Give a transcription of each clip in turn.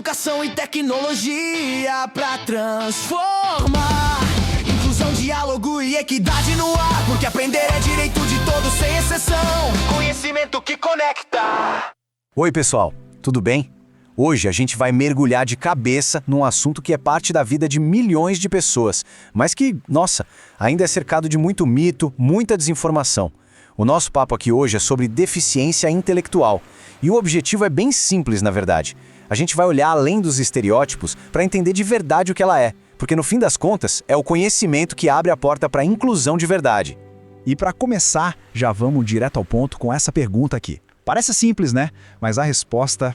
educação e tecnologia pra transformar. Inclusão, diálogo e equidade no ar, porque aprender é direito de todos sem exceção. Conhecimento que conecta. Oi, pessoal, tudo bem? Hoje a gente vai mergulhar de cabeça num assunto que é parte da vida de milhões de pessoas, mas que, nossa, ainda é cercado de muito mito, muita desinformação. O nosso papo aqui hoje é sobre deficiência intelectual. E o objetivo é bem simples, na verdade. A gente vai olhar além dos estereótipos para entender de verdade o que ela é, porque no fim das contas é o conhecimento que abre a porta para a inclusão de verdade. E para começar, já vamos direto ao ponto com essa pergunta aqui. Parece simples, né? Mas a resposta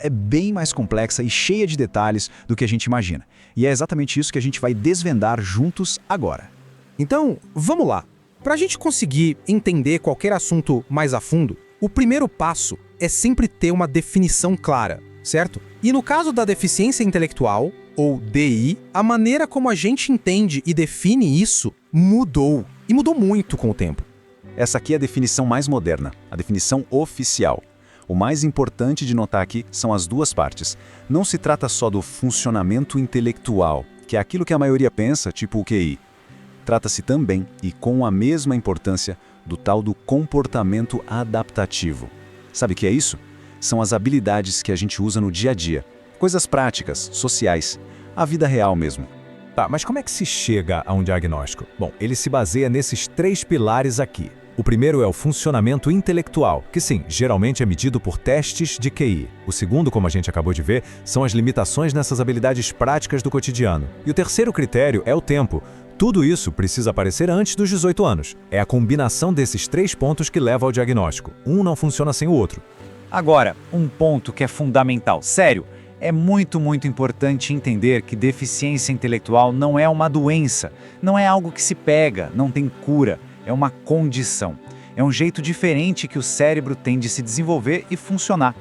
é bem mais complexa e cheia de detalhes do que a gente imagina. E é exatamente isso que a gente vai desvendar juntos agora. Então, vamos lá. Para a gente conseguir entender qualquer assunto mais a fundo, o primeiro passo é sempre ter uma definição clara, certo? E no caso da deficiência intelectual, ou DI, a maneira como a gente entende e define isso mudou. E mudou muito com o tempo. Essa aqui é a definição mais moderna, a definição oficial. O mais importante de notar aqui são as duas partes. Não se trata só do funcionamento intelectual, que é aquilo que a maioria pensa, tipo o QI. Trata-se também, e com a mesma importância, do tal do comportamento adaptativo. Sabe o que é isso? São as habilidades que a gente usa no dia a dia. Coisas práticas, sociais, a vida real mesmo. Tá, mas como é que se chega a um diagnóstico? Bom, ele se baseia nesses 3 pilares aqui. O primeiro é o funcionamento intelectual, que sim, geralmente é medido por testes de QI. O segundo, como a gente acabou de ver, são as limitações nessas habilidades práticas do cotidiano. E o terceiro critério é o tempo. Tudo isso precisa aparecer antes dos 18 anos. É a combinação desses 3 pontos que leva ao diagnóstico. Um não funciona sem o outro. Agora, um ponto que é fundamental, sério, é muito importante entender que deficiência intelectual não é uma doença, não é algo que se pega, não tem cura, é uma condição. É um jeito diferente que o cérebro tem de se desenvolver e funcionar.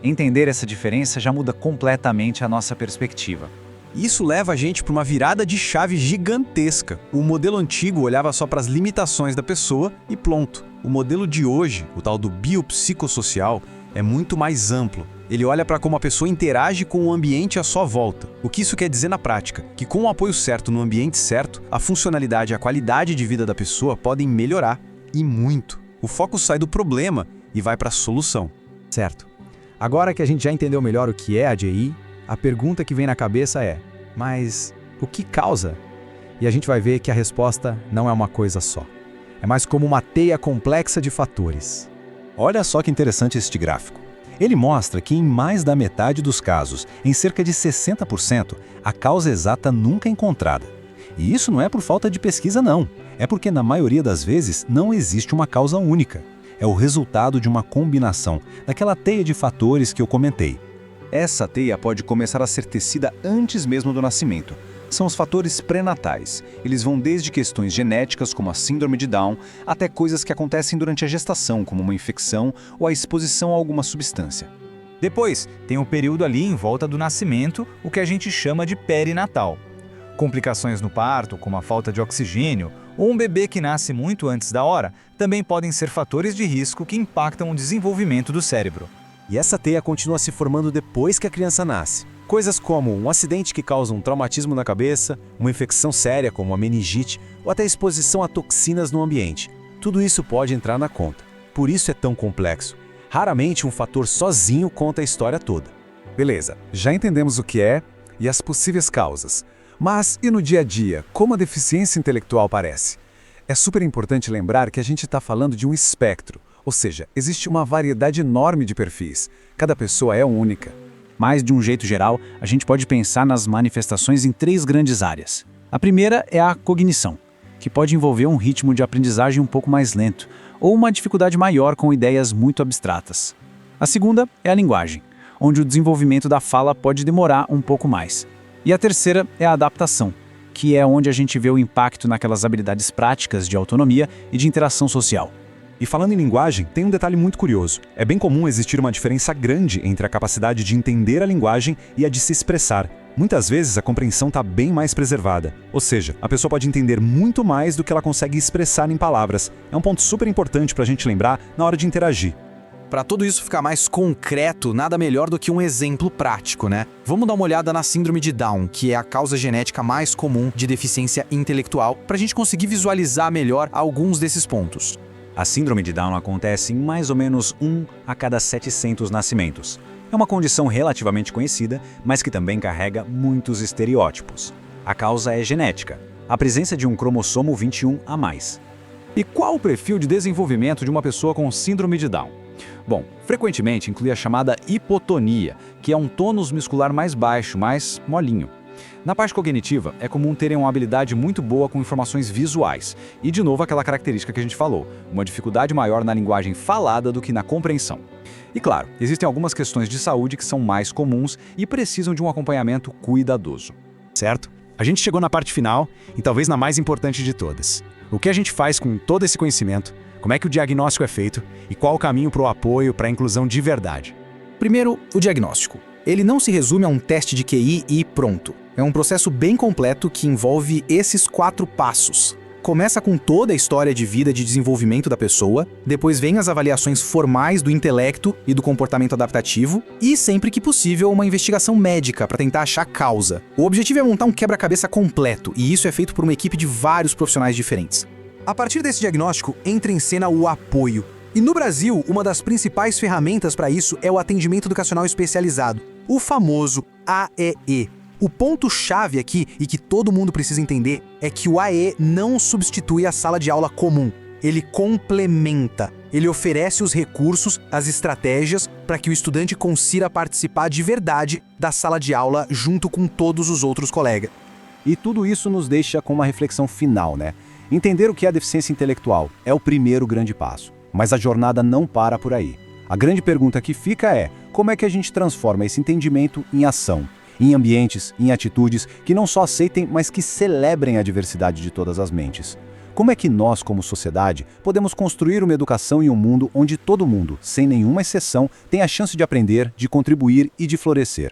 Entender essa diferença já muda completamente a nossa perspectiva. Isso leva a gente para uma virada de chave gigantesca. O modelo antigo olhava só para as limitações da pessoa e pronto. O modelo de hoje, o tal do biopsicossocial, é muito mais amplo. Ele olha para como a pessoa interage com o ambiente à sua volta. O que isso quer dizer na prática? Que com o apoio certo no ambiente certo, a funcionalidade e a qualidade de vida da pessoa podem melhorar. E muito. O foco sai do problema e vai para a solução. Certo. Agora que a gente já entendeu melhor o que é a DI, a pergunta que vem na cabeça é: mas o que causa? E a gente vai ver que a resposta não é uma coisa só. É mais como uma teia complexa de fatores. Olha só que interessante este gráfico. Ele mostra que em mais da metade dos casos, em cerca de 60%, a causa exata nunca é encontrada. E isso não é por falta de pesquisa não, é porque na maioria das vezes não existe uma causa única. É o resultado de uma combinação, daquela teia de fatores que eu comentei. Essa teia pode começar a ser tecida antes mesmo do nascimento. São os fatores pré-natais. Eles vão desde questões genéticas, como a síndrome de Down, até coisas que acontecem durante a gestação, como uma infecção ou a exposição a alguma substância. Depois, tem um período ali em volta do nascimento, o que a gente chama de perinatal. Complicações no parto, como a falta de oxigênio, ou um bebê que nasce muito antes da hora, também podem ser fatores de risco que impactam o desenvolvimento do cérebro. E essa teia continua se formando depois que a criança nasce. Coisas como um acidente que causa um traumatismo na cabeça, uma infecção séria como a meningite ou até exposição a toxinas no ambiente. Tudo isso pode entrar na conta. Por isso é tão complexo. Raramente um fator sozinho conta a história toda. Beleza, já entendemos o que é e as possíveis causas. Mas e no dia a dia, como a deficiência intelectual aparece? É super importante lembrar que a gente está falando de um espectro, ou seja, existe uma variedade enorme de perfis. Cada pessoa é única. Mas, de um jeito geral, a gente pode pensar nas manifestações em 3 grandes áreas. A primeira é a cognição, que pode envolver um ritmo de aprendizagem um pouco mais lento, ou uma dificuldade maior com ideias muito abstratas. A segunda é a linguagem, onde o desenvolvimento da fala pode demorar um pouco mais. E a terceira é a adaptação, que é onde a gente vê o impacto naquelas habilidades práticas de autonomia e de interação social. E falando em linguagem, tem um detalhe muito curioso. É bem comum existir uma diferença grande entre a capacidade de entender a linguagem e a de se expressar. Muitas vezes a compreensão está bem mais preservada. Ou seja, a pessoa pode entender muito mais do que ela consegue expressar em palavras. É um ponto super importante para a gente lembrar na hora de interagir. Para tudo isso ficar mais concreto, nada melhor do que um exemplo prático, né? Vamos dar uma olhada na síndrome de Down, que é a causa genética mais comum de deficiência intelectual, para a gente conseguir visualizar melhor alguns desses pontos. A síndrome de Down acontece em mais ou menos 1 a cada 700 nascimentos. É uma condição relativamente conhecida, mas que também carrega muitos estereótipos. A causa é genética, a presença de um cromossomo 21 a mais. E qual o perfil de desenvolvimento de uma pessoa com síndrome de Down? Bom, frequentemente inclui a chamada hipotonia, que é um tônus muscular mais baixo, mais molinho. Na parte cognitiva, é comum terem uma habilidade muito boa com informações visuais. E, de novo, aquela característica que a gente falou, uma dificuldade maior na linguagem falada do que na compreensão. E, claro, existem algumas questões de saúde que são mais comuns e precisam de um acompanhamento cuidadoso. Certo? A gente chegou na parte final e talvez na mais importante de todas. O que a gente faz com todo esse conhecimento, como é que o diagnóstico é feito e qual o caminho para o apoio para a inclusão de verdade? Primeiro, o diagnóstico. Ele não se resume a um teste de QI e pronto. É um processo bem completo que envolve esses 4 passos. Começa com toda a história de vida de desenvolvimento da pessoa, depois vem as avaliações formais do intelecto e do comportamento adaptativo, e, sempre que possível, uma investigação médica para tentar achar causa. O objetivo é montar um quebra-cabeça completo, e isso é feito por uma equipe de vários profissionais diferentes. A partir desse diagnóstico, entra em cena o apoio. E no Brasil, uma das principais ferramentas para isso é o atendimento educacional especializado, o famoso AEE. O ponto-chave aqui, e que todo mundo precisa entender, é que o AE não substitui a sala de aula comum. Ele complementa. Ele oferece os recursos, as estratégias, para que o estudante consiga participar de verdade da sala de aula junto com todos os outros colegas. E tudo isso nos deixa com uma reflexão final, né? Entender o que é a deficiência intelectual é o primeiro grande passo. Mas a jornada não para por aí. A grande pergunta que fica é: como é que a gente transforma esse entendimento em ação? Em ambientes, em atitudes que não só aceitem, mas que celebrem a diversidade de todas as mentes. Como é que nós, como sociedade, podemos construir uma educação em um mundo onde todo mundo, sem nenhuma exceção, tem a chance de aprender, de contribuir e de florescer?